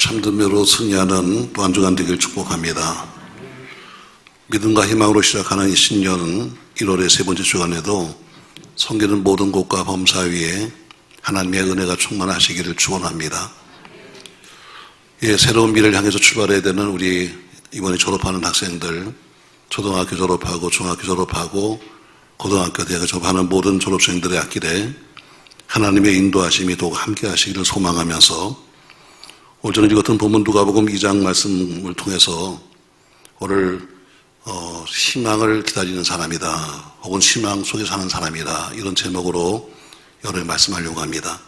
참됨으로 승리하는 또 한 주간 되길 축복합니다. 믿음과 희망으로 시작하는 이 신년 1월의 세 번째 주간에도 섬기는 모든 곳과 범사 위에 하나님의 은혜가 충만하시기를 축원합니다. 예, 새로운 미래를 향해서 출발해야 되는 우리 이번에 졸업하는 학생들, 초등학교 졸업하고 중학교 졸업하고 고등학교 대학을 졸업하는 모든 졸업생들의 앞길에 하나님의 인도하심이 더욱 함께 하시기를 소망하면서 오늘 저는 이 같은 본문 누가복음 2장 말씀을 통해서 오늘 희망을 기다리는 사람이다, 혹은 희망 속에 사는 사람이다, 이런 제목으로 여러분에 말씀하려고 합니다.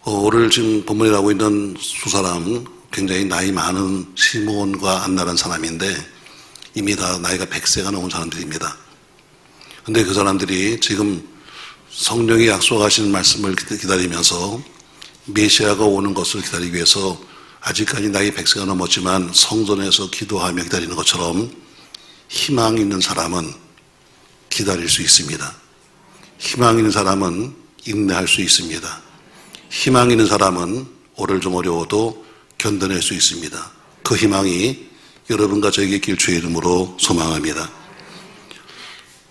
오늘 지금 본문에 나오고 있는 두 사람, 굉장히 나이 많은 시몬과 안나라는 사람인데 이미 다 나이가 100세가 넘은 사람들입니다. 근데 그 사람들이 지금 성령이 약속하신 말씀을 기다리면서 메시아가 오는 것을 기다리기 위해서 아직까지 나이 100세가 넘었지만 성전에서 기도하며 기다리는 것처럼 희망 있는 사람은 기다릴 수 있습니다. 희망 있는 사람은 인내할 수 있습니다. 희망 있는 사람은 오늘 좀 어려워도 견뎌낼 수 있습니다. 그 희망이 여러분과 저에게 있길 주의 이름으로 소망합니다.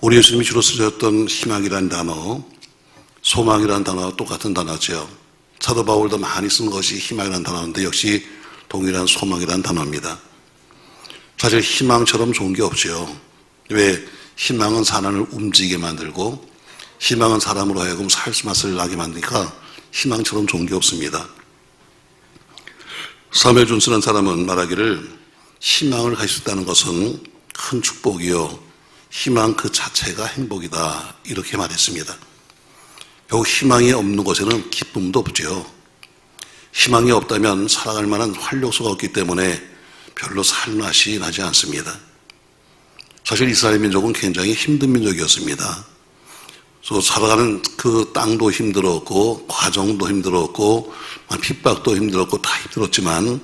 우리 예수님이 주로 쓰셨던 희망이라는 단어, 소망이라는 단어와 똑같은 단어죠. 사도 바울도 많이 쓴 것이 희망이라는 단어인데 역시 동일한 소망이라는 단어입니다. 사실 희망처럼 좋은 게 없죠. 왜? 희망은 사람을 움직이게 만들고 희망은 사람으로 하여금 살 맛을 나게 만드니까 희망처럼 좋은 게 없습니다. 사무엘 존스라는 사람은 말하기를 희망을 가질 수 있다는 것은 큰 축복이요, 희망 그 자체가 행복이다, 이렇게 말했습니다. 결국 희망이 없는 곳에는 기쁨도 없죠. 희망이 없다면 살아갈 만한 활력소가 없기 때문에 별로 살맛이 나지 않습니다. 사실 이스라엘 민족은 굉장히 힘든 민족이었습니다. 살아가는 그 땅도 힘들었고 과정도 힘들었고 핍박도 힘들었고 다 힘들었지만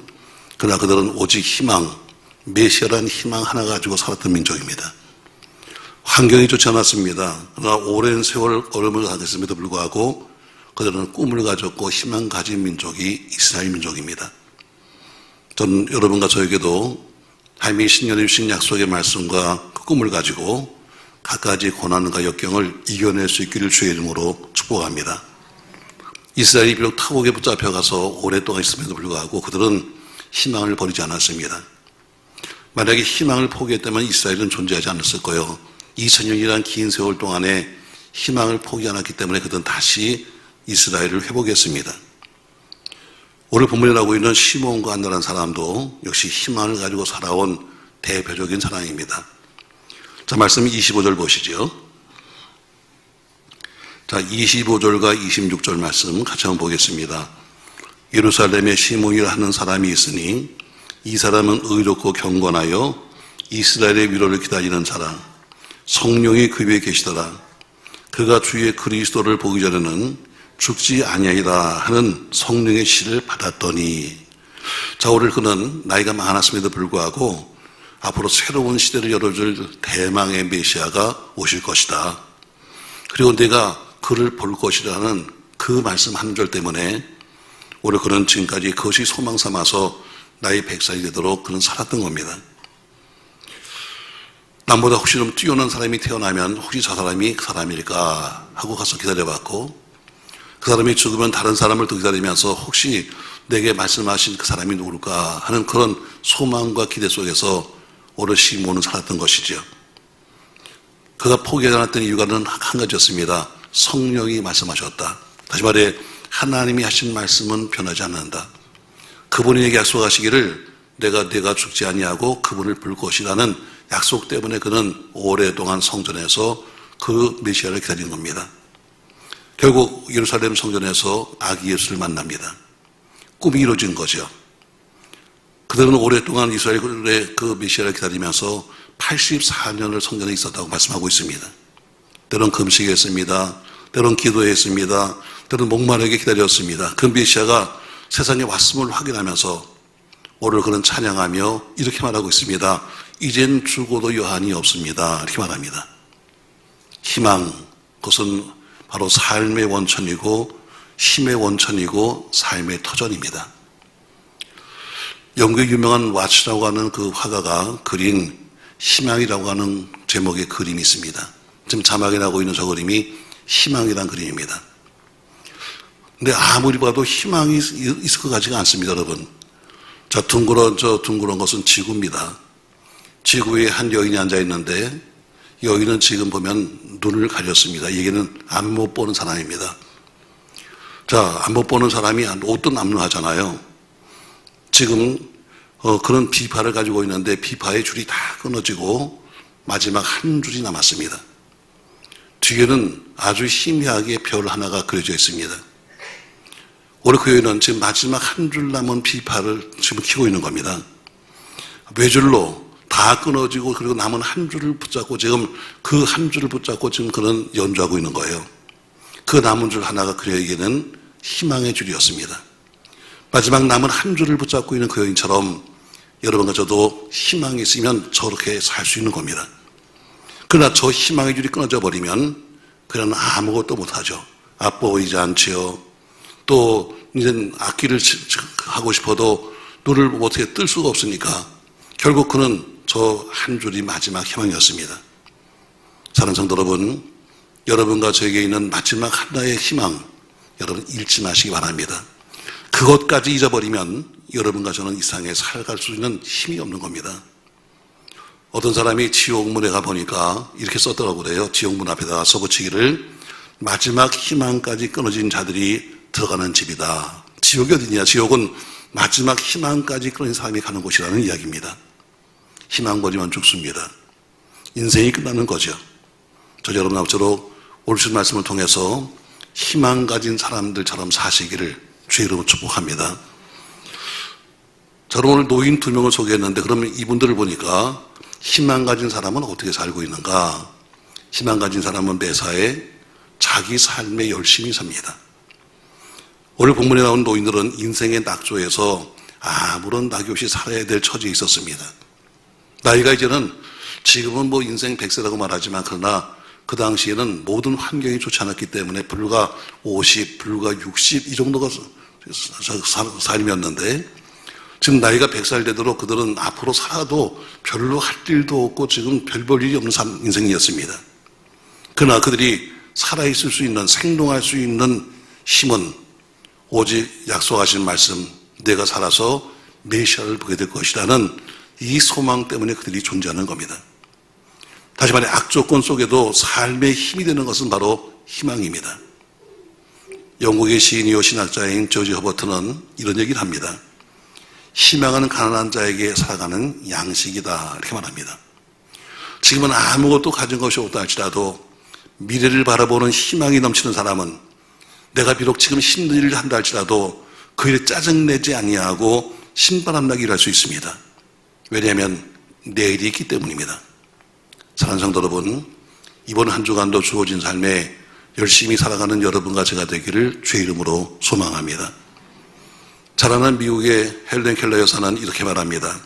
그러나 그들은 오직 희망, 메시아라는 희망 하나 가지고 살았던 민족입니다. 환경이 좋지 않았습니다. 그러나 오랜 세월 어려움을 당했음에도 불구하고 그들은 꿈을 가졌고 희망 가진 민족이 이스라엘 민족입니다. 저는 여러분과 저에게도 하나님이 신년에 주신 약속의 말씀과 그 꿈을 가지고 갖가지 고난과 역경을 이겨낼 수 있기를 주의 이름으로 축복합니다. 이스라엘이 비록 타국에 붙잡혀가서 오랫동안 있음에도 불구하고 그들은 희망을 버리지 않았습니다. 만약에 희망을 포기했다면 이스라엘은 존재하지 않았을 거예요. 2000년이라는 긴 세월 동안에 희망을 포기 않았기 때문에 그들은 다시 이스라엘을 회복했습니다. 오늘 본문에 나오고 있는 시몬과 안나라는 사람도 역시 희망을 가지고 살아온 대표적인 사람입니다. 자, 말씀 25절 보시죠. 자, 25절과 26절 말씀 같이 한번 보겠습니다. 예루살렘에 시몬이라 하는 사람이 있으니 이 사람은 의롭고 경건하여 이스라엘의 위로를 기다리는 자라. 성령이 그 위에 계시더라. 그가 주의 그리스도를 보기 전에는 죽지 아니하리라 하는 성령의 시를 받았더니. 자, 오늘 그는 나이가 많았음에도 불구하고 앞으로 새로운 시대를 열어줄 대망의 메시아가 오실 것이다. 그리고 내가 그를 볼 것이라는 그 말씀 한 절 때문에 오늘 그는 지금까지 그것이 소망 삼아서 나이 100살이 되도록 그는 살았던 겁니다. 남보다 혹시 좀 뛰어난 사람이 태어나면 혹시 저 사람이 그 사람일까 하고 가서 기다려봤고, 그 사람이 죽으면 다른 사람을 더 기다리면서 혹시 내게 말씀하신 그 사람이 누굴까 하는 그런 소망과 기대 속에서 오늘 시몬은 살았던 것이죠. 그가 포기하지 않았던 이유가는 한 가지였습니다. 성령이 말씀하셨다. 다시 말해 하나님이 하신 말씀은 변하지 않는다. 그분이 내게 약속하시기를 내가 죽지 아니하고 그분을 볼 것이라는 약속 때문에 그는 오랫동안 성전에서 그 메시아를 기다리는 겁니다. 결국 예루살렘 성전에서 아기 예수를 만납니다. 꿈이 이루어진 거죠. 그들은 오랫동안 이스라엘의 그 메시아를 기다리면서 84년을 성전에 있었다고 말씀하고 있습니다. 때론 금식했습니다. 때론 기도했습니다. 때론 목마르게 기다렸습니다. 그 메시아가 세상에 왔음을 확인하면서 오늘 그는 찬양하며 이렇게 말하고 있습니다. 이젠 죽어도 여한이 없습니다. 이렇게 말합니다. 희망, 그것은 바로 삶의 원천이고 힘의 원천이고 삶의 터전입니다. 영국의 유명한 와츠라고 하는 그 화가가 그린 희망이라고 하는 제목의 그림이 있습니다. 지금 자막에 나오고 있는 저 그림이 희망이라는 그림입니다. 근데 아무리 봐도 희망이 있을 것 같지가 않습니다, 여러분. 저 둥그런 것은 지구입니다. 지구에 한 여인이 앉아 있는데 여인은 지금 보면 눈을 가렸습니다. 얘기는 안 못 보는 사람입니다. 자, 안 못 보는 사람이 옷도 남루하잖아요. 지금 그런 비파를 가지고 있는데 비파의 줄이 다 끊어지고 마지막 한 줄이 남았습니다. 뒤에는 아주 희미하게 별 하나가 그려져 있습니다. 우리 그 여인은 지금 마지막 한 줄 남은 비파를 지금 키고 있는 겁니다. 외줄로 다 끊어지고 그리고 남은 한 줄을 붙잡고 지금 그 한 줄을 붙잡고 지금 그는 연주하고 있는 거예요. 그 남은 줄 하나가 그에게는 희망의 줄이었습니다. 마지막 남은 한 줄을 붙잡고 있는 그 여인처럼 여러분과 저도 희망이 있으면 저렇게 살 수 있는 겁니다. 그러나 저 희망의 줄이 끊어져 버리면 그는 아무것도 못하죠. 아빠 보이지 않지요. 또 이제 악기를 하고 싶어도 눈을 어떻게 뜰 수가 없으니까 결국 그는 저 한 줄이 마지막 희망이었습니다. 사랑하는 성도 여러분, 여러분과 저에게 있는 마지막 하나의 희망, 여러분 잃지 마시기 바랍니다. 그것까지 잊어버리면 여러분과 저는 이 세상에 살아갈 수 있는 힘이 없는 겁니다. 어떤 사람이 지옥문에 가보니까 이렇게 썼더라고 그래요. 지옥문 앞에다가 써붙이기를 마지막 희망까지 끊어진 자들이 들어가는 집이다. 지옥이 어디냐? 지옥은 마지막 희망까지 끊어진 사람이 가는 곳이라는 이야기입니다. 희망 버리면 죽습니다. 인생이 끝나는 거죠. 저 여러분 앞으로 오늘 주신 말씀을 통해서 희망 가진 사람들처럼 사시기를 주의 이름으로 축복합니다. 저는 오늘 노인 2명을 소개했는데 그러면 이분들을 보니까 희망 가진 사람은 어떻게 살고 있는가? 희망 가진 사람은 매사에 자기 삶에 열심히 삽니다. 오늘 본문에 나온 노인들은 인생의 낙조에서 아무런 낙이 없이 살아야 될 처지에 있었습니다. 나이가 이제는 지금은 뭐 인생 100세라고 말하지만 그러나 그 당시에는 모든 환경이 좋지 않았기 때문에 불과 50, 불과 60 이 정도가 삶이었는데 지금 나이가 100살 되도록 그들은 앞으로 살아도 별로 할 일도 없고 지금 별 볼 일이 없는 인생이었습니다. 그러나 그들이 살아있을 수 있는 생동할 수 있는 힘은 오직 약속하신 말씀 내가 살아서 메시아를 보게 될 것이라는 이 소망 때문에 그들이 존재하는 겁니다. 다시 말해 악조건 속에도 삶의 힘이 되는 것은 바로 희망입니다. 영국의 시인이요 신학자인 조지 허버트는 이런 얘기를 합니다. 희망은 가난한 자에게 살아가는 양식이다 이렇게 말합니다. 지금은 아무것도 가진 것이 없다 할지라도 미래를 바라보는 희망이 넘치는 사람은 내가 비록 지금 힘든 일을 한다 할지라도 그 일에 짜증내지 아니하고 신바람나게 일할 수 있습니다. 왜냐하면 내일이 있기 때문입니다. 사랑하는 성도 여러분, 이번 한 주간도 주어진 삶에 열심히 살아가는 여러분과 제가 되기를 주의 이름으로 소망합니다. 잘 아는 미국의 헬렌 켈러 여사는 이렇게 말합니다.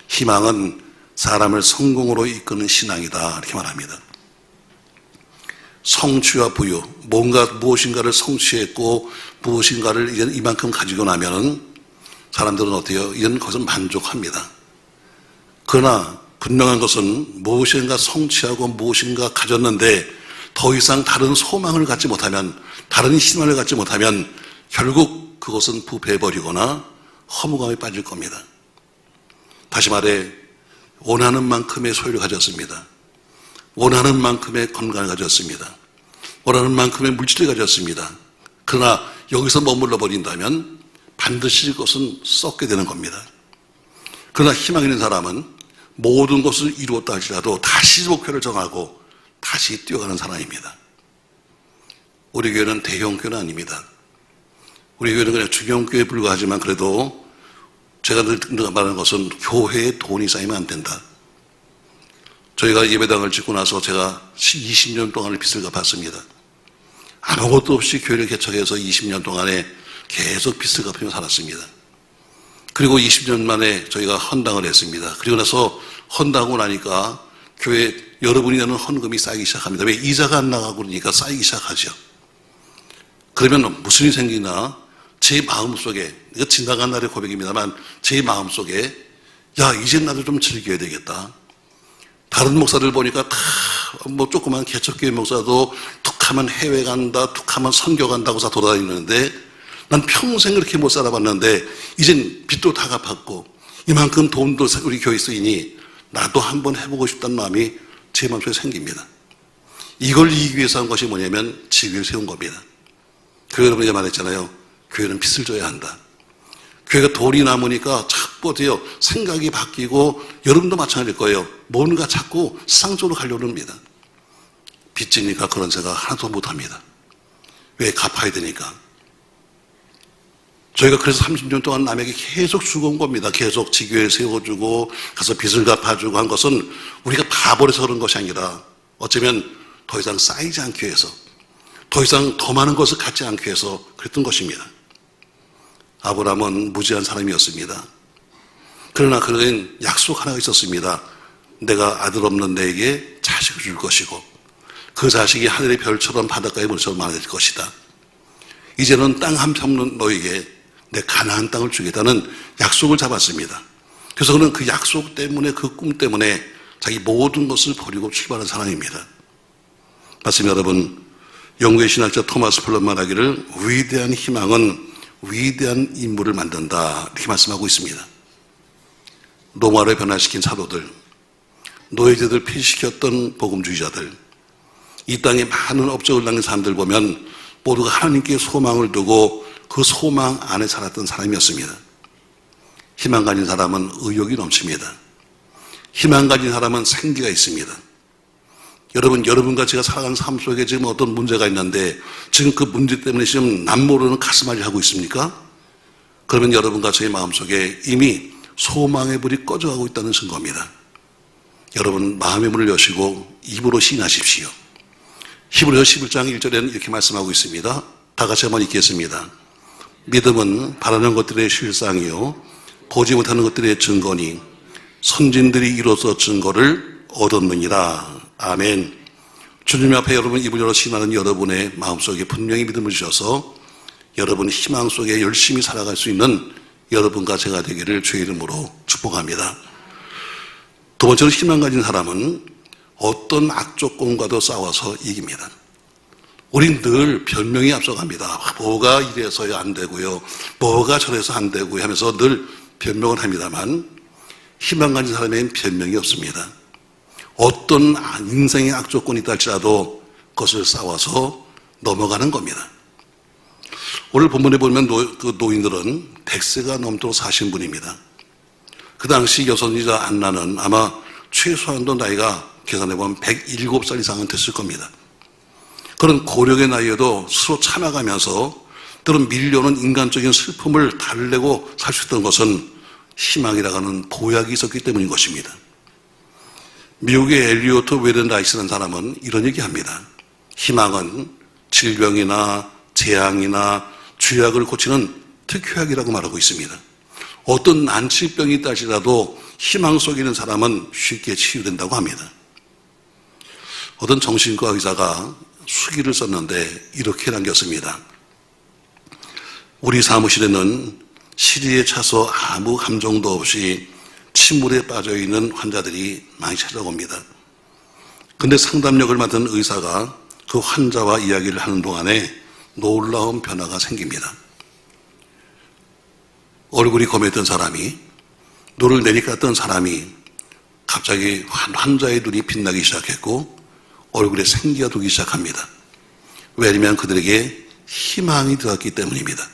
희망은 사람을 성공으로 이끄는 신앙이다 이렇게 말합니다. 성취와 부유, 무엇인가를 성취했고 무엇인가를 이제 이만큼 가지고 나면 사람들은 어때요? 이런 것은 만족합니다. 그러나 분명한 것은 무엇인가 성취하고 무엇인가 가졌는데 더 이상 다른 소망을 갖지 못하면, 다른 희망을 갖지 못하면 결국 그것은 부패해버리거나 허무감에 빠질 겁니다. 다시 말해 원하는 만큼의 소유를 가졌습니다. 원하는 만큼의 건강을 가졌습니다. 원하는 만큼의 물질을 가졌습니다. 그러나 여기서 머물러 버린다면 반드시 그것은 썩게 되는 겁니다. 그러나 희망 있는 사람은 모든 것을 이루었다 할지라도 다시 목표를 정하고 다시 뛰어가는 사람입니다. 우리 교회는 대형교회는 아닙니다. 우리 교회는 그냥 중형교회에 불과하지만 그래도 제가 늘 말하는 것은 교회에 돈이 쌓이면 안 된다. 저희가 예배당을 짓고 나서 제가 20년 동안을 빚을 갚았습니다. 아무것도 없이 교회를 개척해서 20년 동안에 계속 빚을 갚으며 살았습니다. 그리고 20년 만에 저희가 헌당을 했습니다. 그리고 나서 헌당하고 나니까 교회 여러분이 내는 헌금이 쌓이기 시작합니다. 왜? 이자가 안 나가고 그러니까 쌓이기 시작하죠. 그러면 무슨 일이 생기나 제 마음속에, 이거 지나간 날의 고백입니다만 제 마음속에 야 이제 나도 좀 즐겨야 되겠다. 다른 목사들 보니까 다 뭐 조그만 개척교회 목사도 툭하면 해외 간다, 툭하면 선교 간다고 다 돌아다니는데 난 평생 그렇게 못 살아봤는데 이젠 빚도 다 갚았고 이만큼 돈도 우리 교회 쓰이니 나도 한번 해보고 싶다는 마음이 제 마음속에 생깁니다. 이걸 이기기 위해서 한 것이 뭐냐면 지교를 세운 겁니다. 교회 여러분이 말했잖아요. 교회는 빚을 져야 한다. 교회가 돈이 남으니까 자꾸 어때요? 생각이 바뀌고 여러분도 마찬가지일 거예요. 뭔가 자꾸 세상적으로 가려고 합니다. 빚지니까 그런 생각 하나도 못합니다. 왜? 갚아야 되니까. 저희가 그래서 30년 동안 남에게 계속 주고 온 겁니다. 계속 지교회 세워주고 가서 빚을 갚아주고 한 것은 우리가 바보라서 그런 것이 아니라 어쩌면 더 이상 쌓이지 않기 위해서, 더 이상 더 많은 것을 갖지 않기 위해서 그랬던 것입니다. 아브라함은 무지한 사람이었습니다. 그러나 그는 약속 하나가 있었습니다. 내가 아들 없는 내게 자식을 줄 것이고 그 자식이 하늘의 별처럼 바닷가의 물처럼 많아질 것이다. 이제는 땅 한 편 없는 너에게 내 가나안 땅을 주겠다는 약속을 잡았습니다. 그래서 그는 그 약속 때문에, 그 꿈 때문에 자기 모든 것을 버리고 출발한 사람입니다. 맞습니다, 여러분. 영국의 신학자 토마스 폴런 말하기를 위대한 희망은 위대한 인물을 만든다 이렇게 말씀하고 있습니다. 로마를 변화시킨 사도들, 노예제들 폐시켰던 복음주의자들, 이 땅에 많은 업적을 남긴 사람들 보면 모두가 하나님께 소망을 두고 그 소망 안에 살았던 사람이었습니다. 희망 가진 사람은 의욕이 넘칩니다. 희망 가진 사람은 생기가 있습니다. 여러분과 제가 살아가는 삶 속에 지금 어떤 문제가 있는데 지금 그 문제 때문에 지금 남모르는 가슴앓이 하고 있습니까? 그러면 여러분과 저의 마음속에 이미 소망의 불이 꺼져가고 있다는 증거입니다. 여러분 마음의 문을 여시고 입으로 시인하십시오. 히브리서 11장 1절에는 이렇게 말씀하고 있습니다. 다 같이 한번 읽겠습니다. 믿음은 바라는 것들의 실상이요 보지 못하는 것들의 증거니 선진들이 이로써 증거를 얻었느니라. 아멘. 주님 앞에 여러분 입을 열어 신하는 여러분의 마음속에 분명히 믿음을 주셔서 여러분 희망 속에 열심히 살아갈 수 있는 여러분과 제가 되기를 주의 이름으로 축복합니다. 두 번째로 희망 가진 사람은 어떤 악조건과도 싸워서 이깁니다. 우린 늘 변명이 앞서갑니다. 뭐가 이래서야 안 되고요. 뭐가 저래서 안 되고요 하면서 늘 변명을 합니다만 희망 가진 사람에겐 변명이 없습니다. 어떤 인생의 악조건이 있다 할지라도 그것을 싸워서 넘어가는 겁니다. 오늘 본문에 보면 그 노인들은 100세가 넘도록 사신 분입니다. 그 당시 여선이자 안나는 아마 최소한도 나이가 계산해보면 107살 이상은 됐을 겁니다. 그런 고령의 나이에도 스스로 참아가면서 때론 밀려오는 인간적인 슬픔을 달래고 살 수 있던 것은 희망이라고 하는 보약이 있었기 때문인 것입니다. 미국의 엘리오트 웨른라이스라는 사람은 이런 얘기합니다. 희망은 질병이나 재앙이나 죄악을 고치는 특효약이라고 말하고 있습니다. 어떤 난치병이 있다 할지라도 희망 속에 있는 사람은 쉽게 치유된다고 합니다. 어떤 정신과 의사가 수기를 썼는데 이렇게 남겼습니다. 우리 사무실에는 시리에 차서 아무 감정도 없이 침울에 빠져있는 환자들이 많이 찾아옵니다. 근데 상담력을 맡은 의사가 그 환자와 이야기를 하는 동안에 놀라운 변화가 생깁니다. 얼굴이 검했던 사람이, 눈을 내리깠던 사람이 갑자기 환자의 눈이 빛나기 시작했고 얼굴에 생기가 돌기 시작합니다. 왜냐하면 그들에게 희망이 들어갔기 때문입니다.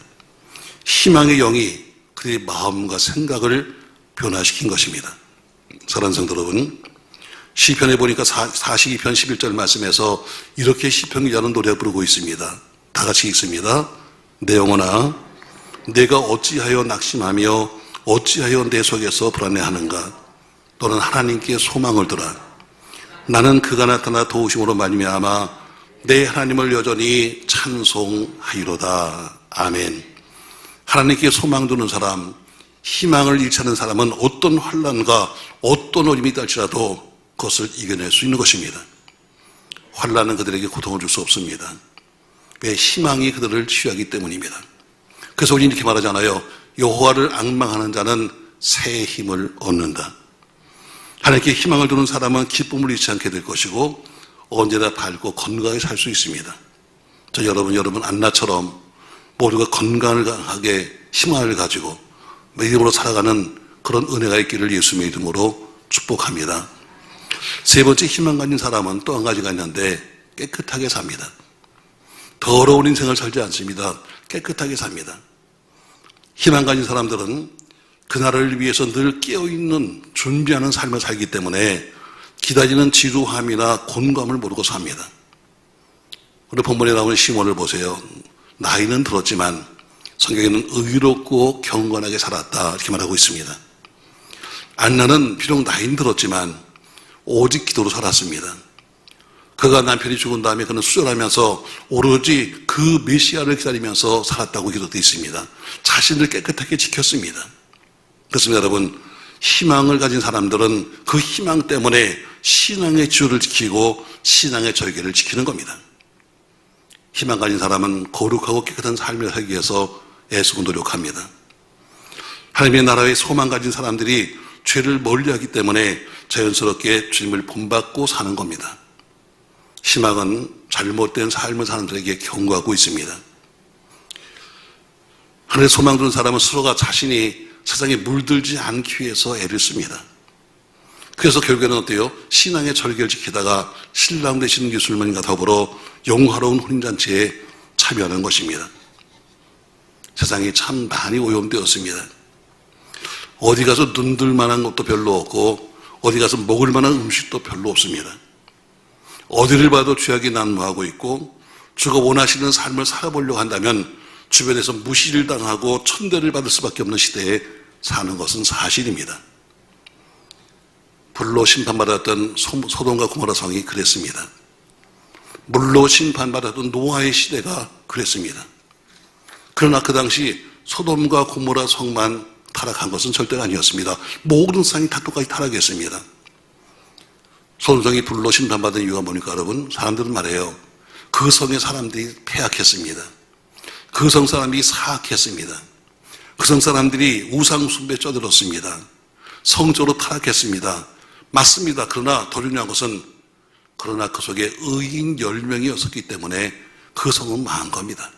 희망의 영이 그들의 마음과 생각을 변화시킨 것입니다. 사랑하는 성도 여러분, 시편에 보니까 42편 11절 말씀에서 이렇게 시편 기자는 노래 부르고 있습니다. 다 같이 읽습니다. 내 영혼아, 내가 어찌하여 낙심하며 어찌하여 내 속에서 불안해하는가? 너는 하나님께 소망을 두라. 나는 그가 나타나 도우심으로 말미암아 내 하나님을 여전히 찬송하리로다. 아멘. 하나님께 소망 두는 사람, 희망을 잃지 않는 사람은 어떤 환난과 어떤 어림이 있다 할지라도 그것을 이겨낼 수 있는 것입니다. 환난은 그들에게 고통을 줄 수 없습니다. 왜? 희망이 그들을 취하기 때문입니다. 그래서 우리는 이렇게 말하잖아요. 여호와를 앙망하는 자는 새 힘을 얻는다. 하나님께 희망을 두는 사람은 기쁨을 잃지 않게 될 것이고 언제나 밝고 건강하게 살 수 있습니다. 저 여러분 안나처럼 모두가 건강하게 희망을 가지고 믿음으로 살아가는 그런 은혜가 있기를 예수님의 이름으로 축복합니다. 세 번째 희망 가진 사람은 또 한 가지가 있는데 깨끗하게 삽니다. 더러운 인생을 살지 않습니다. 깨끗하게 삽니다. 희망 가진 사람들은 그날을 위해서 늘 깨어있는 준비하는 삶을 살기 때문에 기다리는 지루함이나 곤감을 모르고 삽니다. 오늘 본문에 나오는 시몬을 보세요. 나이는 들었지만 성경에는 의롭고 경건하게 살았다 이렇게 말하고 있습니다. 안나는 비록 나이는 들었지만 오직 기도로 살았습니다. 그가 남편이 죽은 다음에 그는 수절하면서 오로지 그 메시아를 기다리면서 살았다고 기록되어 있습니다. 자신을 깨끗하게 지켰습니다. 그렇습니다. 여러분, 희망을 가진 사람들은 그 희망 때문에 신앙의 주를 지키고 신앙의 절개를 지키는 겁니다. 희망 가진 사람은 거룩하고 깨끗한 삶을 살기 위해서 애쓰고 노력합니다. 하나님의 나라의 소망 가진 사람들이 죄를 멀리하기 때문에 자연스럽게 주님을 본받고 사는 겁니다. 희망은 잘못된 삶을 사는 자에게 경고하고 있습니다. 하늘에 소망 두는 사람은 스스로가 자신이 세상에 물들지 않기 위해서 애를 씁니다. 그래서 결국에는 어때요? 신앙의 절개를 지키다가 신랑 되시는 예수님과 더불어 영화로운 혼인잔치에 참여하는 것입니다. 세상이 참 많이 오염되었습니다. 어디 가서 눈들 만한 것도 별로 없고 어디 가서 먹을 만한 음식도 별로 없습니다. 어디를 봐도 죄악이 난무하고 있고 주가 원하시는 삶을 살아보려고 한다면 주변에서 무시를 당하고 천대를 받을 수밖에 없는 시대에 사는 것은 사실입니다. 불로 심판받았던 소돔과 고모라 성이 그랬습니다. 물로 심판받았던 노아의 시대가 그랬습니다. 그러나 그 당시 소돔과 고모라 성만 타락한 것은 절대가 아니었습니다. 모든 성이 다 똑같이 타락했습니다. 소돔 성이 불로 심판받은 이유가 뭡니까 여러분? 사람들은 말해요. 그 성의 사람들이 패악했습니다. 그 성 사람들이 사악했습니다. 그 성 사람들이 우상 숭배에 쩌들었습니다. 성적으로 타락했습니다. 맞습니다. 그러나 더 중요한 것은 그러나 그 속에 의인 10명이었기 때문에 그 성은 망한 겁니다.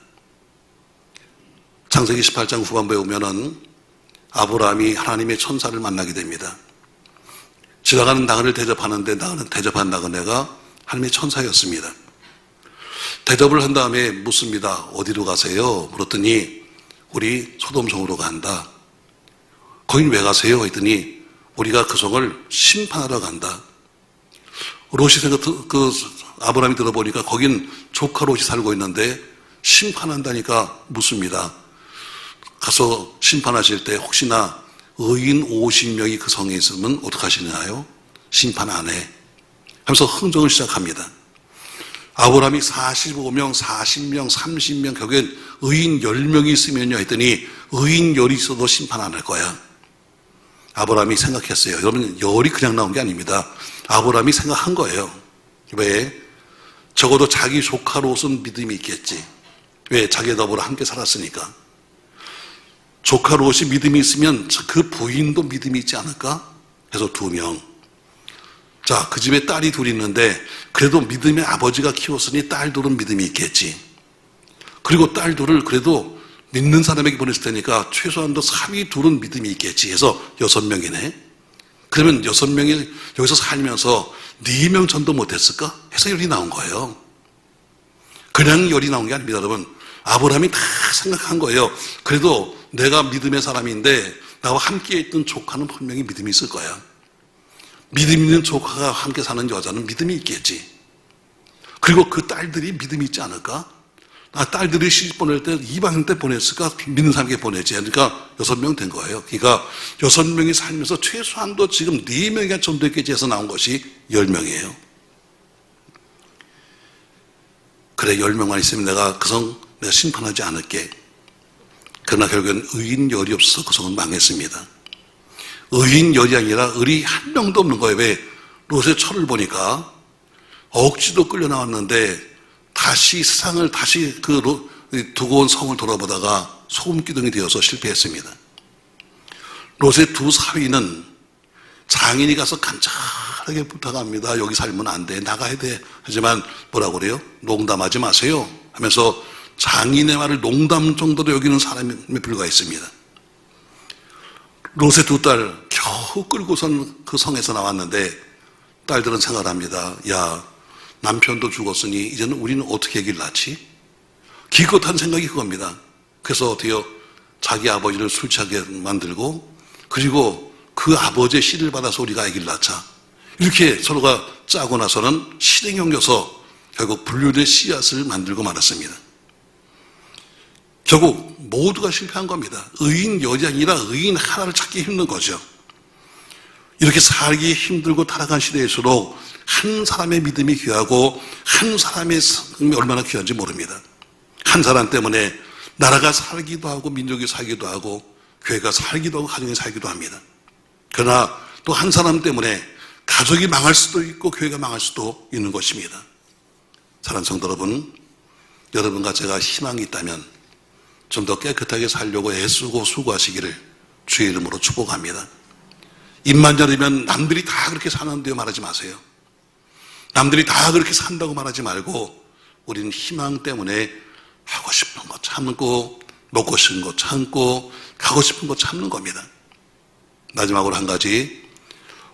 창세기 18장 후반부에 오면은 아브라함이 하나님의 천사를 만나게 됩니다. 지나가는 나그네를 대접하는데 대접한 나그네가 하나님의 천사였습니다. 대접을 한 다음에 묻습니다. 어디로 가세요? 물었더니 우리 소돔성으로 간다. 거긴 왜 가세요? 했더니 우리가 그 성을 심판하러 간다. 롯이 아브라함이 들어보니까 거긴 조카 롯이 살고 있는데 심판한다니까 묻습니다. 가서 심판하실 때 혹시나 의인 50명이 그 성에 있으면 어떻게 하시나요? 심판 안 해. 하면서 흥정을 시작합니다. 아브라함이 45명, 40명, 30명, 결국엔 의인 10명이 있으면요 했더니 의인 10이 있어도 심판 안 할 거야. 아브라함이 생각했어요. 여러분, 열이 그냥 나온 게 아닙니다. 아브라함이 생각한 거예요. 왜? 적어도 자기 조카 롯은 믿음이 있겠지. 왜? 자기 더불어 함께 살았으니까. 조카 롯이 믿음이 있으면 그 부인도 믿음이 있지 않을까? 해서 2명. 자, 그 집에 딸이 둘 있는데 그래도 믿음의 아버지가 키웠으니 딸 둘은 믿음이 있겠지. 그리고 딸 둘을 그래도 믿는 사람에게 보냈을 테니까 최소한도 사위 둘은 믿음이 있겠지 해서 6명이네. 그러면 6명이 여기서 살면서 4명 전도 못했을까? 해서 열이 나온 거예요. 그냥 열이 나온 게 아닙니다, 여러분. 아브라함이 다 생각한 거예요. 그래도 내가 믿음의 사람인데 나와 함께 있던 조카는 분명히 믿음이 있을 거야. 믿음 있는 조카가 함께 사는 여자는 믿음이 있겠지. 그리고 그 딸들이 믿음이 있지 않을까? 딸들이 시집 보낼 때 이방인 때 보냈을까? 믿는 사람에게 보내지. 그러니까 6명 된 거예요. 그러니까 6명이 살면서 최소한도 지금 4명이 전도했겠지 해서 나온 것이 10명이에요. 그래, 10명만 있으면 내가 그 성 내가 심판하지 않을게. 그러나 결국엔 의인 열이 없어서 그 성은 망했습니다. 의인 열이 아니라 의리 한 명도 없는 거예요. 왜? 롯의 철을 보니까 억지로 끌려 나왔는데 다시 세상을 다시 두고 온 성을 돌아보다가 소금기둥이 되어서 실패했습니다. 롯의 두 사위는 장인이 가서 간절하게 부탁합니다. 여기 살면 안 돼. 나가야 돼. 하지만 뭐라고 그래요? 농담하지 마세요. 하면서 장인의 말을 농담 정도로 여기는 사람에 불과했습니다. 롯의 두 딸 겨우 끌고선 그 성에서 나왔는데 딸들은 생각을 합니다. 야, 남편도 죽었으니 이제는 우리는 어떻게 애기를 낳지? 기껏한 생각이 그겁니다. 그래서 어때요? 자기 아버지를 술 취하게 만들고 그리고 그 아버지의 씨를 받아서 우리가 아기를 낳자. 이렇게 서로가 짜고 나서는 실행에 옮겨서 결국 불륜의 씨앗을 만들고 말았습니다. 결국 모두가 실패한 겁니다. 의인 여자아니라 의인 하나를 찾기 힘든 거죠. 이렇게 살기 힘들고 타락한 시대일수록 한 사람의 믿음이 귀하고 한 사람의 삶이 얼마나 귀한지 모릅니다. 한 사람 때문에 나라가 살기도 하고 민족이 살기도 하고 교회가 살기도 하고 가정이 살기도 합니다. 그러나 또 한 사람 때문에 가족이 망할 수도 있고 교회가 망할 수도 있는 것입니다. 사랑하는 성도 여러분, 여러분과 제가 희망이 있다면 좀 더 깨끗하게 살려고 애쓰고 수고하시기를 주의 이름으로 축복합니다. 입만 열으면 남들이 다 그렇게 사는데요 말하지 마세요. 남들이 다 그렇게 산다고 말하지 말고 우리는 희망 때문에 하고 싶은 거 참고 먹고 싶은 거 참고 가고 싶은 거 참는 겁니다. 마지막으로 한 가지,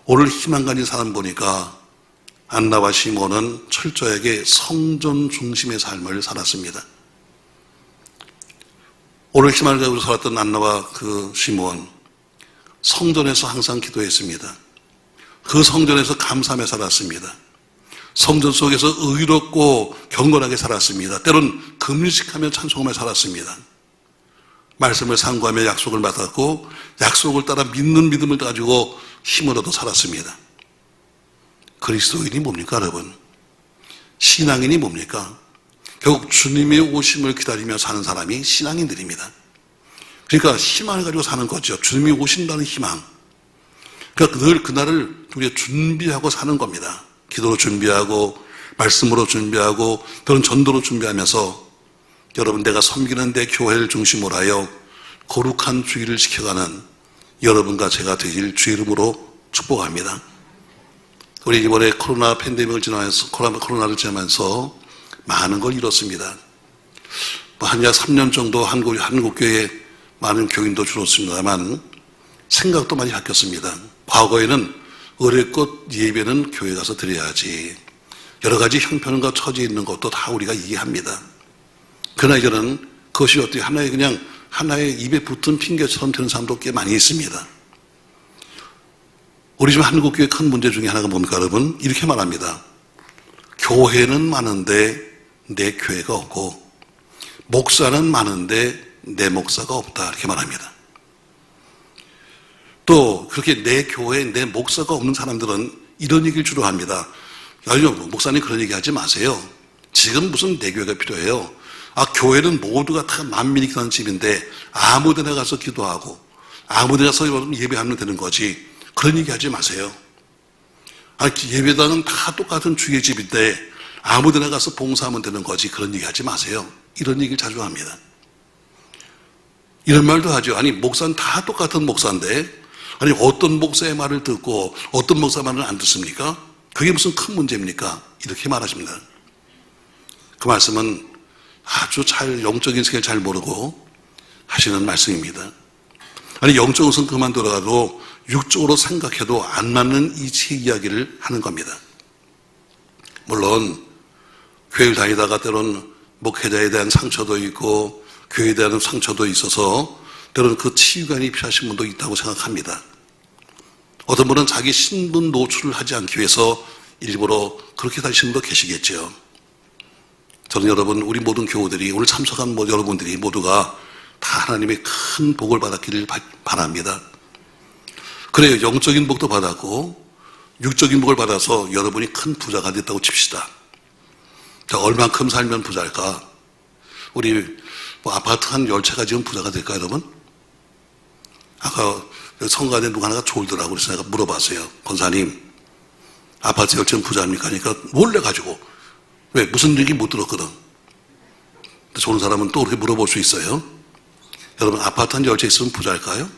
오늘 희망 가진 사람 보니까 안나와 시몬은 철저하게 성전 중심의 삶을 살았습니다. 오늘 희망을 가지고 살았던 안나와 그 시몬, 성전에서 항상 기도했습니다. 그 성전에서 감사하며 살았습니다. 성전 속에서 의롭고 경건하게 살았습니다. 때론 금식하며 찬송하며 살았습니다. 말씀을 상고하며 약속을 받았고 약속을 따라 믿는 믿음을 가지고 힘을 얻어 살았습니다. 그리스도인이 뭡니까 여러분? 신앙인이 뭡니까? 결국 주님의 오심을 기다리며 사는 사람이 신앙인들입니다. 그러니까 희망을 가지고 사는 거죠. 주님이 오신다는 희망. 그러니까 늘 그날을 우리가 준비하고 사는 겁니다. 기도로 준비하고 말씀으로 준비하고 그런 전도로 준비하면서 여러분, 내가 섬기는 내 교회를 중심으로 하여 거룩한 주의를 지켜가는 여러분과 제가 되길 주의 이름으로 축복합니다. 우리 이번에 코로나 팬데믹을 지나면서 코로나를 지나면서 많은 걸 잃었습니다. 한 약 3년 정도 한국교회에 많은 교인도 줄었습니다만 생각도 많이 바뀌었습니다. 과거에는 의뢰껏 예배는 교회 가서 드려야지, 여러 가지 형편과 처지에 있는 것도 다 우리가 이해합니다. 그러나 이제는 그것이 어떻게 하나의 입에 붙은 핑계처럼 되는 사람도 꽤 많이 있습니다. 우리 지금 한국교회 큰 문제 중에 하나가 뭡니까 여러분? 이렇게 말합니다. 교회는 많은데 내 교회가 없고 목사는 많은데 내 목사가 없다, 이렇게 말합니다. 또 그렇게 내 교회에 내 목사가 없는 사람들은 이런 얘기를 주로 합니다. 아니요, 목사님 그런 얘기 하지 마세요. 지금 무슨 내 교회가 필요해요? 교회는 모두가 다 만민이 기도하는 집인데 아무 데나 가서 기도하고 아무 데나 가서 예배하면 되는 거지, 그런 얘기 하지 마세요. 예배당은 다 똑같은 주의 집인데 아무 데나 가서 봉사하면 되는 거지, 그런 얘기 하지 마세요. 이런 얘기를 자주 합니다. 이런 말도 하죠. 목사는 다 똑같은 목사인데 어떤 목사의 말을 듣고 어떤 목사 말을 안 듣습니까? 그게 무슨 큰 문제입니까? 이렇게 말하십니다. 그 말씀은 아주 영적인 세계를 잘 모르고 하시는 말씀입니다. 영적 것은 그만 들어가도 육적으로 생각해도 안 맞는 이치 이야기를 하는 겁니다. 물론 교회를 다니다가 때론 목회자에 대한 상처도 있고 교회에 대한 상처도 있어서 때로는 그 치유관이 필요하신 분도 있다고 생각합니다. 어떤 분은 자기 신분 노출을 하지 않기 위해서 일부러 그렇게 다니시는 분도 계시겠죠. 저는 여러분, 우리 모든 교우들이, 오늘 참석한 여러분들이 모두가 다 하나님의 큰 복을 받았기를 바랍니다. 그래요. 영적인 복도 받았고 육적인 복을 받아서 여러분이 큰 부자가 됐다고 칩시다. 자, 얼만큼 살면 부자일까? 우리 아파트 한 10채가 지금 부자가 될까 여러분? 아까 성가대 누가 하나가 졸더라고. 그래서 내가 물어봤어요. 권사님, 아파트 10채는 부자입니까? 하니까 놀래가지고, 왜? 무슨 얘기 못 들었거든. 좋은 사람은 또 그렇게 물어볼 수 있어요. 여러분, 아파트 한 10채 있으면 부자일까요?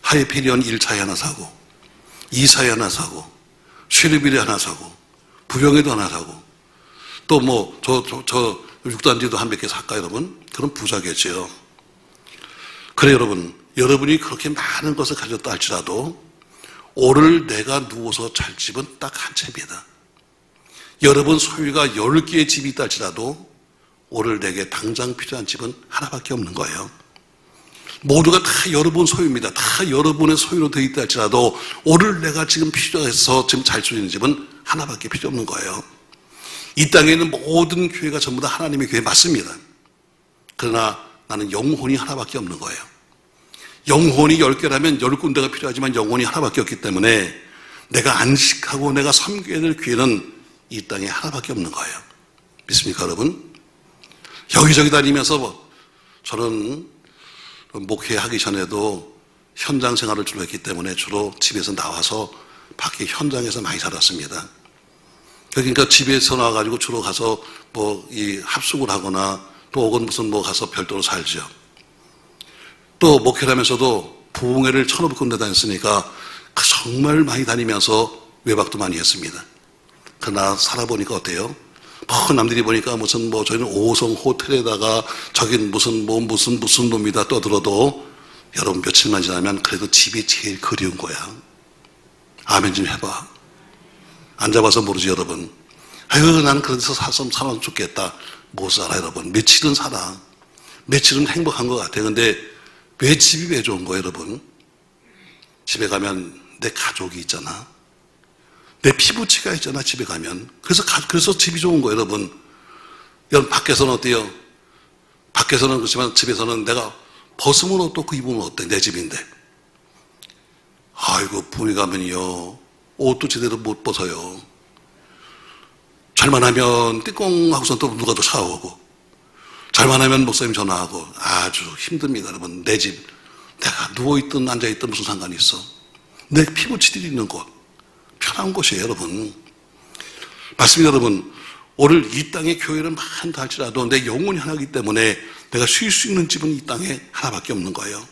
하이페리온 1차에 하나 사고, 2차에 하나 사고, 쉐리빌에 하나 사고, 부평에도 하나 사고, 또 뭐, 육단지도 한 몇 개 살까, 여러분? 그럼 부자겠죠. 그래, 여러분이 그렇게 많은 것을 가졌다 할지라도, 오늘 내가 누워서 잘 집은 딱 한 채입니다. 여러분 소유가 10개의 집이 있다 할지라도, 오늘 내게 당장 필요한 집은 하나밖에 없는 거예요. 모두가 다 여러분 소유입니다. 다 여러분의 소유로 되어 있다 할지라도 오늘 내가 지금 필요해서 지금 잘 수 있는 집은 하나밖에 필요 없는 거예요. 이 땅에 있는 모든 교회가 전부 다 하나님의 교회 맞습니다. 그러나 나는 영혼이 하나밖에 없는 거예요. 영혼이 10개라면 10군데가 필요하지만 영혼이 하나밖에 없기 때문에 내가 안식하고 내가 섬겨야 될 교회는 이 땅에 하나밖에 없는 거예요. 믿습니까, 여러분? 여기저기 다니면서 저는 목회하기 전에도 현장 생활을 주로 했기 때문에 주로 집에서 나와서 밖에 현장에서 많이 살았습니다. 그러니까 집에서 나와가지고 주로 가서 뭐 이 합숙을 하거나 또 혹은 무슨 뭐 가서 별도로 살죠. 또 목회를 하면서도 부흥회를 1,500군데 다녔으니까 정말 많이 다니면서 외박도 많이 했습니다. 그러나 살아보니까 어때요? 남들이 보니까 무슨 뭐 저희는 5성 호텔에다가 저긴 무슨 놈이다 떠들어도 여러분 며칠만 지나면 그래도 집이 제일 그리운 거야. 아멘 좀 해봐. 앉아봐서 모르지 여러분. 아유 나는 그런 데서 살면 좋겠다. 못 살아 여러분. 며칠은 살아. 며칠은 행복한 것 같아. 근데 왜 집이 왜 좋은 거예요 여러분? 집에 가면 내 가족이 있잖아. 내 피부치가 있잖아 집에 가면. 그래서 집이 좋은 거예요 여러분. 여러분 밖에서는 어때요? 밖에서는 그렇지만 집에서는 내가 벗으면 어떻고 입으면 어때? 내 집인데. 아이고 부모님 가면요 옷도 제대로 못 벗어요. 잘만 하면 띠꽁 하고선 또 누가 또 샤워하고, 잘만 하면 목사님 전화하고. 아주 힘듭니다 여러분. 내 집 내가 누워있든 앉아있든 무슨 상관이 있어. 내 피부치들이 있는 곳 편한 곳이에요 여러분. 맞습니다 여러분. 오늘 이 땅에 교회는 많다 할지라도 내 영혼이 하나이기 때문에 내가 쉴 수 있는 집은 이 땅에 하나밖에 없는 거예요.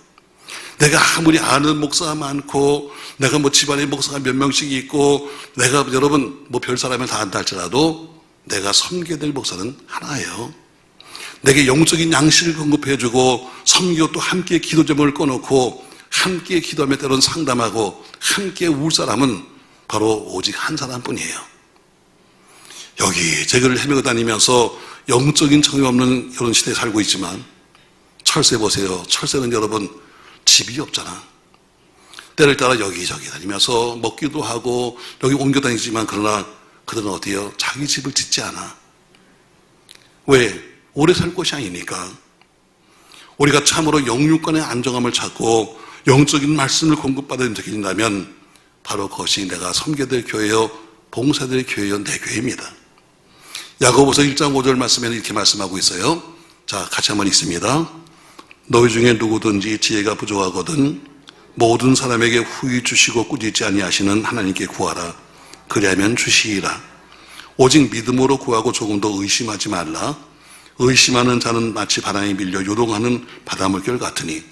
내가 아무리 아는 목사가 많고 내가 뭐 집안에 목사가 몇 명씩 있고 내가 여러분 뭐 별 사람을 다 한다 할지라도 내가 섬겨야 될 목사는 하나예요. 내게 영적인 양식을 공급해주고 섬기고 또 함께 기도 제목을 꺼놓고 함께 기도하며 때로는 상담하고 함께 울 사람은 바로 오직 한 사람뿐이에요. 여기저기를 헤매고 다니면서 영적인 정이 없는 이런 시대에 살고 있지만 철새 보세요. 철새는 여러분 집이 없잖아. 때를 따라 여기저기 다니면서 먹기도 하고 여기 옮겨 다니지만 그러나 그들은 어때요? 자기 집을 짓지 않아. 왜? 오래 살 곳이 아니니까. 우리가 참으로 영육간의 안정함을 찾고 영적인 말씀을 공급받은 적이 있다면 바로 그것이 내가 섬겨야 될 교회요 봉사해야 될 교회요 내 교회입니다. 야고보서 1장 5절 말씀에는 이렇게 말씀하고 있어요. 자, 같이 한번 읽습니다. 너희 중에 누구든지 지혜가 부족하거든 모든 사람에게 후히 주시고 꾸짖지 아니하시는 하나님께 구하라. 그리하면 주시리라. 오직 믿음으로 구하고 조금도 의심하지 말라. 의심하는 자는 마치 바람에 밀려 요동하는 바닷물결 같으니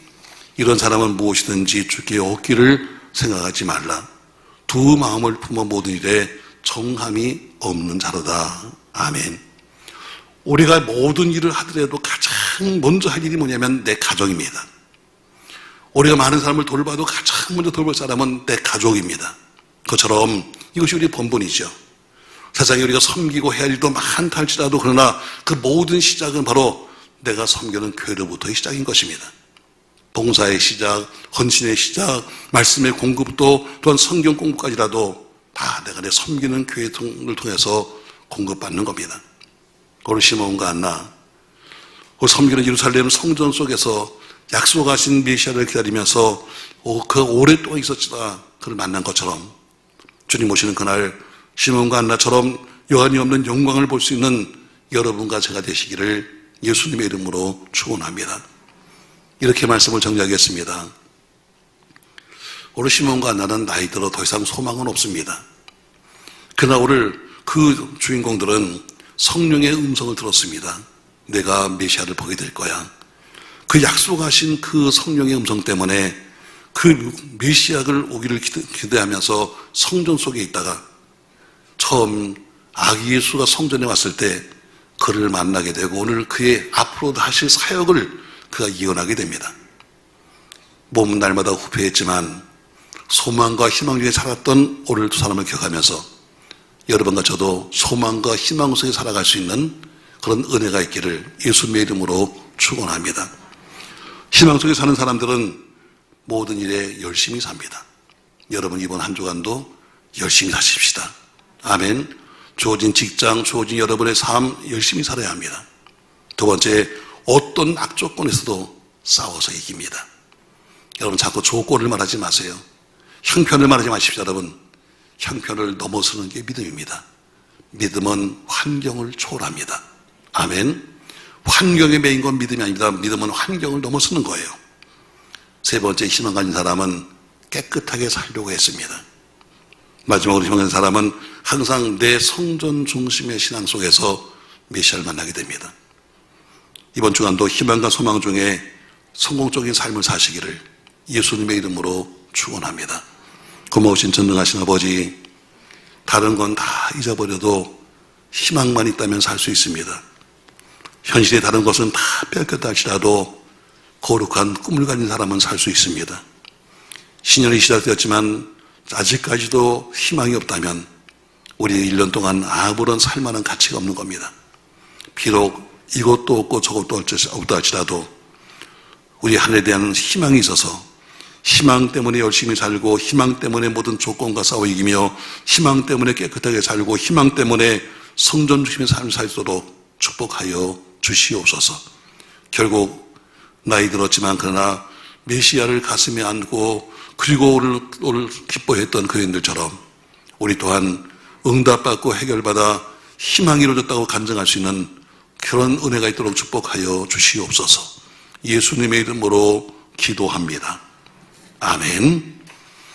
이런 사람은 무엇이든지 주께 얻기를 생각하지 말라. 두 마음을 품어 모든 일에 정함이 없는 자로다. 아멘. 우리가 모든 일을 하더라도 가장 먼저 할 일이 뭐냐면 내 가정입니다. 우리가 많은 사람을 돌봐도 가장 먼저 돌볼 사람은 내 가족입니다. 그것처럼 이것이 우리의 본분이죠. 세상에 우리가 섬기고 해야 할 일도 많다 할지라도 그러나 그 모든 시작은 바로 내가 섬기는 교회로부터의 시작인 것입니다. 봉사의 시작, 헌신의 시작, 말씀의 공급도 또한 성경 공부까지라도 다 내가 내 섬기는 교회를 통해서 공급받는 겁니다. 오늘 시몬과 안나, 섬기는 예루살렘 성전 속에서 약속하신 메시아를 기다리면서 그 오랫동안 있었지다 그를 만난 것처럼 주님 오시는 그날 시몬과 안나처럼 여한이 없는 영광을 볼 수 있는 여러분과 제가 되시기를 예수님의 이름으로 축원합니다. 이렇게 말씀을 정리하겠습니다. 오늘 시몬과 안나는 나이 들어 더 이상 소망은 없습니다. 그러나 오늘 그 주인공들은 성령의 음성을 들었습니다. 내가 메시아를 보게 될 거야. 그 약속하신 그 성령의 음성 때문에 그 메시아를 오기를 기대하면서 성전 속에 있다가 처음 아기 예수가 성전에 왔을 때 그를 만나게 되고 오늘 그의 앞으로도 하실 사역을 그가 이어나게 됩니다. 몸은 날마다 후패했지만 소망과 희망 중에 살았던 오늘 두 사람을 기억하면서 여러분과 저도 소망과 희망 속에 살아갈 수 있는 그런 은혜가 있기를 예수님의 이름으로 축원합니다. 희망 속에 사는 사람들은 모든 일에 열심히 삽니다. 여러분 이번 한 주간도 열심히 사십시다. 아멘. 주어진 직장, 주어진 여러분의 삶 열심히 살아야 합니다. 두 번째, 어떤 악조건에서도 싸워서 이깁니다. 여러분 자꾸 조건을 말하지 마세요. 형편을 말하지 마십시오. 여러분 형편을 넘어서는 게 믿음입니다. 믿음은 환경을 초월합니다. 아멘. 환경에 매인 건 믿음이 아닙니다. 믿음은 환경을 넘어서는 거예요. 세 번째, 희망 가진 사람은 깨끗하게 살려고 했습니다. 마지막으로 희망 가진 사람은 항상 내 성전 중심의 신앙 속에서 메시아를 만나게 됩니다. 이번 주간도 희망과 소망 중에 성공적인 삶을 사시기를 예수님의 이름으로 축원합니다. 고마우신 전능하신 아버지, 다른 건 다 잊어버려도 희망만 있다면 살 수 있습니다. 현실의 다른 것은 다 뺏겼다 할지라도 거룩한 꿈을 가진 사람은 살 수 있습니다. 신년이 시작되었지만 아직까지도 희망이 없다면 우리 1년 동안 아무런 살만한 가치가 없는 겁니다. 비록 이것도 없고 저것도 없다 할지라도 우리 하늘에 대한 희망이 있어서 희망 때문에 열심히 살고 희망 때문에 모든 조건과 싸워 이기며 희망 때문에 깨끗하게 살고 희망 때문에 성전 중심의 삶을 살 수 있도록 축복하여 주시옵소서. 결국 나이 들었지만 그러나 메시아를 가슴에 안고 그리고 오늘 기뻐했던 교인들처럼 우리 또한 응답받고 해결받아 희망이 이루어졌다고 간증할 수 있는 그런 은혜가 있도록 축복하여 주시옵소서. 예수님의 이름으로 기도합니다. 아멘.